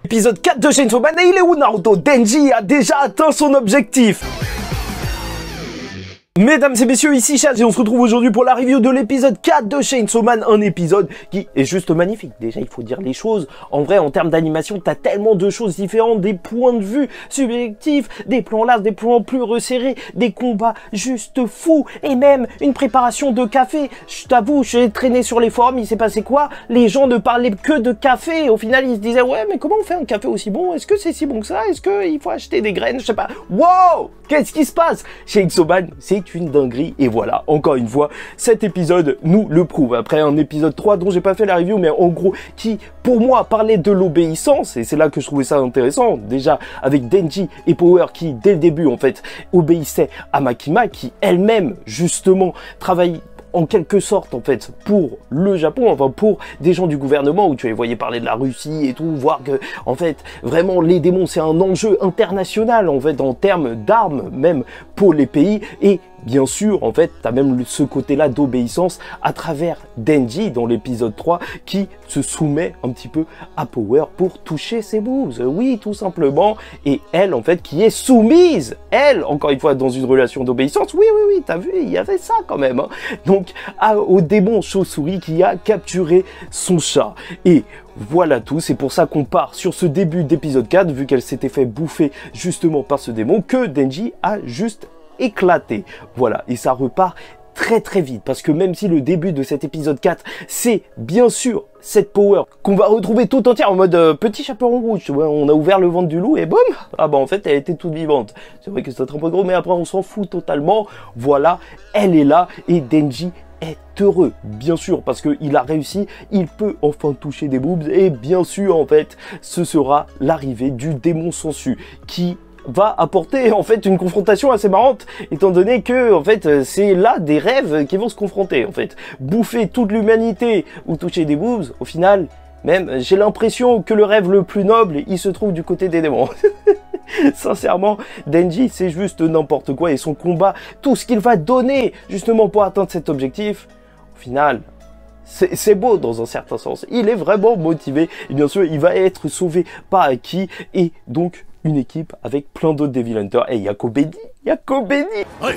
Épisode 4 de Chainsaw Man, et il est où Naruto? Denji a déjà atteint son objectif. Mesdames et messieurs, ici Chaz et on se retrouve aujourd'hui pour la review de l'épisode 4 de Chainsaw Man, un épisode qui est juste magnifique. Déjà, il faut dire les choses. En vrai, en termes d'animation, t'as tellement de choses différentes, des points de vue subjectifs, des plans larges, des plans plus resserrés, des combats juste fous, et même une préparation de café. Je t'avoue, j'ai traîné sur les forums, il s'est passé quoi? Les gens ne parlaient que de café. Au final, ils se disaient, ouais, mais comment on fait un café aussi bon? Est-ce que c'est si bon que ça? Est-ce qu'il faut acheter des graines? Je sais pas. Wow! Qu'est-ce qui se passe? Chainsaw Man, c'est une dinguerie, et voilà, encore une fois, cet épisode nous le prouve. Après un épisode 3 dont j'ai pas fait la review, mais en gros, qui, pour moi, parlait de l'obéissance, et c'est là que je trouvais ça intéressant, déjà, avec Denji et Power, qui, dès le début, en fait, obéissaient à Makima, qui, elle-même, justement, travaille en quelque sorte, en fait, pour le Japon, enfin, pour des gens du gouvernement, où tu les voyais parler de la Russie et tout, voir que, en fait, vraiment, les démons, c'est un enjeu international, en fait, en termes d'armes, même, pour les pays, et bien sûr, en fait, t'as même ce côté-là d'obéissance à travers Denji dans l'épisode 3 qui se soumet un petit peu à Power pour toucher ses boobs. Oui, tout simplement. Et elle, en fait, qui est soumise, elle, encore une fois, dans une relation d'obéissance. Oui, oui, oui, t'as vu, il y avait ça quand même. Hein. Donc, au démon chauve-souris qui a capturé son chat. Et voilà tout, c'est pour ça qu'on part sur ce début d'épisode 4, vu qu'elle s'était fait bouffer justement par ce démon, que Denji a juste éclaté. Voilà, et ça repart très très vite, parce que même si le début de cet épisode 4, c'est bien sûr cette Power qu'on va retrouver tout entière en mode petit chaperon rouge, tu vois, on a ouvert le ventre du loup et boum, ah bah en fait elle était toute vivante. C'est vrai que c'est un peu gros, mais après on s'en fout totalement. Voilà, elle est là et Denji est heureux, bien sûr, parce qu'il a réussi, il peut enfin toucher des boobs, et bien sûr, en fait, ce sera l'arrivée du démon sensu, qui va apporter en fait une confrontation assez marrante, étant donné que en fait c'est là des rêves qui vont se confronter. En fait, bouffer toute l'humanité ou toucher des boobs, au final, même j'ai l'impression que le rêve le plus noble, il se trouve du côté des démons. Sincèrement, Denji c'est juste n'importe quoi, et son combat, tout ce qu'il va donner justement pour atteindre cet objectif, au final, c'est beau dans un certain sens. Il est vraiment motivé, et bien sûr il va être sauvé par Aki, et donc une équipe avec plein d'autres Devil Hunters. Et il y a Kobeni, oui.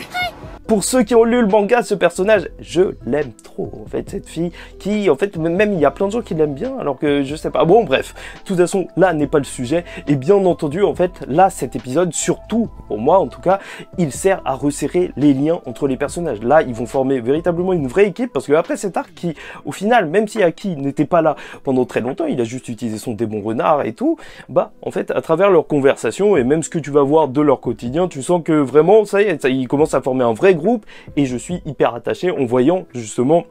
Pour ceux qui ont lu le manga, ce personnage, je l'aime trop, en fait, cette fille qui, en fait, même il y a plein de gens qui l'aiment bien, alors que je sais pas. Bon, bref, de toute façon, là n'est pas le sujet, et bien entendu, en fait, là, cet épisode, surtout, pour moi, en tout cas, il sert à resserrer les liens entre les personnages. Là, ils vont former véritablement une vraie équipe, parce que après cet arc qui, au final, même si Aki n'était pas là pendant très longtemps, il a juste utilisé son démon renard et tout, bah, en fait, à travers leur conversation, et même ce que tu vas voir de leur quotidien, tu sens que vraiment, ça y est, ils commencent à former un vrai groupe, et je suis hyper attaché en voyant justement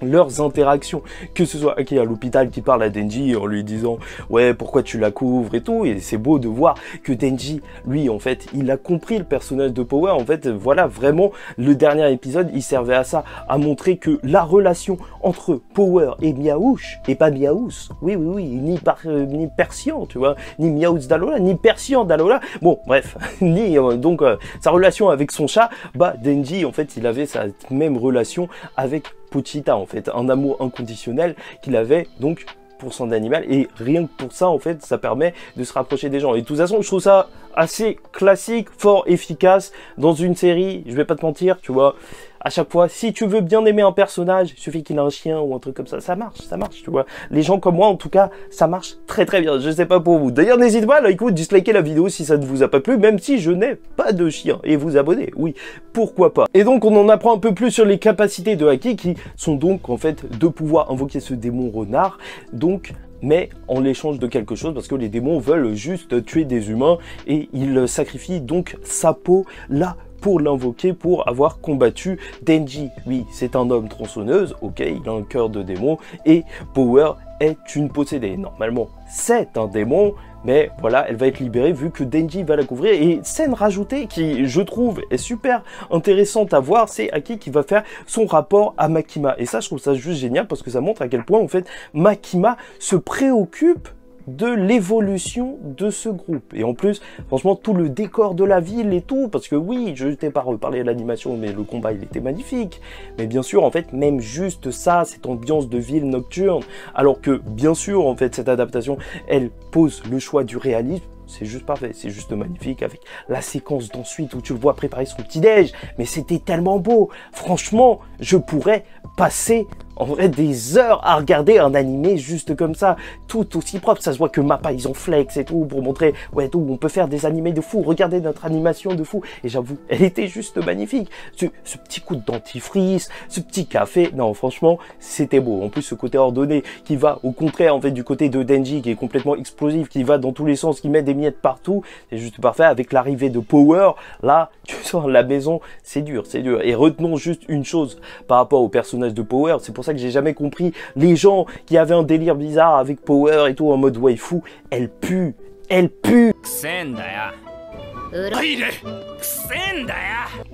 leurs interactions, que ce soit Aki à l'hôpital qui parle à Denji en lui disant ouais pourquoi tu la couvres et tout, et c'est beau de voir que Denji lui en fait il a compris le personnage de Power. En fait voilà, vraiment le dernier épisode il servait à ça, à montrer que la relation entre Power et Miaouche, et pas Miaous, oui ni Persian, tu vois, ni Miaous d'Alola, ni Persian d'Alola, bon bref, ni donc sa relation avec son chat, bah Denji en fait il avait sa même relation avec Pochita, en fait, un amour inconditionnel qu'il avait donc pour son animal, et rien que pour ça en fait ça permet de se rapprocher des gens. Et de toute façon je trouve ça assez classique, fort efficace dans une série, je vais pas te mentir, tu vois, à chaque fois, si tu veux bien aimer un personnage, il suffit qu'il ait un chien ou un truc comme ça marche, tu vois. Les gens comme moi, en tout cas, ça marche très très bien. Je sais pas pour vous. D'ailleurs, n'hésitez pas à disliker la vidéo si ça ne vous a pas plu, même si je n'ai pas de chien. Et vous abonner, oui, pourquoi pas. Et donc, on en apprend un peu plus sur les capacités de Aki, qui sont donc, en fait, de pouvoir invoquer ce démon renard, donc mais en l'échange de quelque chose, parce que les démons veulent juste tuer des humains, et ils sacrifient donc sa peau là pour l'invoquer, pour avoir combattu Denji. Oui, c'est un homme tronçonneuse, ok, il a un cœur de démon, et Power est une possédée. Normalement, c'est un démon, mais voilà, elle va être libérée vu que Denji va la couvrir. Et scène rajoutée qui, je trouve, est super intéressante à voir, c'est Aki qui va faire son rapport à Makima. Et ça, je trouve ça juste génial, parce que ça montre à quel point, en fait, Makima se préoccupe de l'évolution de ce groupe. Et en plus, franchement, tout le décor de la ville et tout, parce que oui, je t'ai pas reparlé de l'animation, mais le combat, il était magnifique. Mais bien sûr, en fait, même juste ça, cette ambiance de ville nocturne, alors que, bien sûr, en fait, cette adaptation, elle pose le choix du réalisme. C'est juste parfait, c'est juste magnifique avec la séquence d'ensuite où tu le vois préparer son petit-déj. Mais c'était tellement beau. Franchement, je pourrais passer en vrai des heures à regarder un animé juste comme ça, tout aussi propre. Ça se voit que Mappa, ils ont flex et tout pour montrer, ouais, tout, on peut faire des animés de fou. Regardez notre animation de fou. Et j'avoue, elle était juste magnifique. Ce petit coup de dentifrice, ce petit café. Non, franchement, c'était beau. En plus, ce côté ordonné qui va au contraire, en fait, du côté de Denji qui est complètement explosif, qui va dans tous les sens, qui met des miettes partout. C'est juste parfait. Avec l'arrivée de Power, là, tu sors la maison, c'est dur, c'est dur. Et retenons juste une chose par rapport au personnage de Power. C'est pour ça que j'ai jamais compris les gens qui avaient un délire bizarre avec Power et tout en mode waifu. Elle pue, elle pue.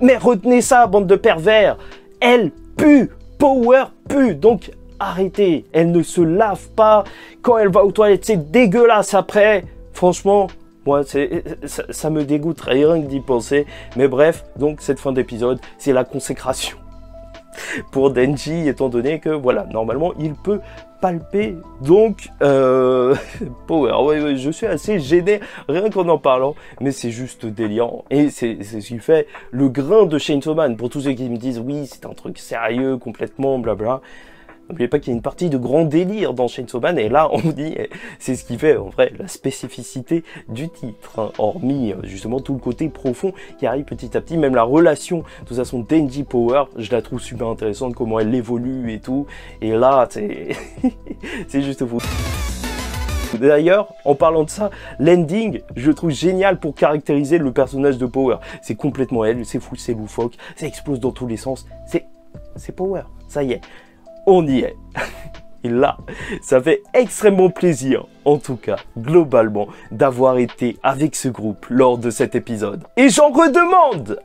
Mais retenez ça, bande de pervers. Elle pue, Power pue. Donc arrêtez, elle ne se lave pas quand elle va aux toilettes, c'est dégueulasse après. Franchement, moi, ça me dégoûte rien que d'y penser. Mais bref, donc cette fin d'épisode, c'est la consécration pour Denji, étant donné que, voilà, normalement, il peut palper. Donc, Power, ouais, je suis assez gêné, rien qu'en en parlant, mais c'est juste délirant. Et c'est ce qui fait le grain de Chainsaw Man. Pour tous ceux qui me disent, oui, c'est un truc sérieux, complètement, blabla. N'oubliez pas qu'il y a une partie de grand délire dans Chainsaw Man, et là, on vous dit, c'est ce qui fait, en vrai, la spécificité du titre, hein, hormis, justement, tout le côté profond qui arrive petit à petit, même la relation, de toute façon, Denji Power, je la trouve super intéressante, comment elle évolue et tout, et là, c'est c'est juste fou. D'ailleurs, en parlant de ça, l'ending, je le trouve génial pour caractériser le personnage de Power. C'est complètement elle, c'est fou, c'est loufoque, ça explose dans tous les sens, c'est Power, ça y est. On y est. Et là, ça fait extrêmement plaisir, en tout cas, globalement, d'avoir été avec ce groupe lors de cet épisode. Et j'en redemande!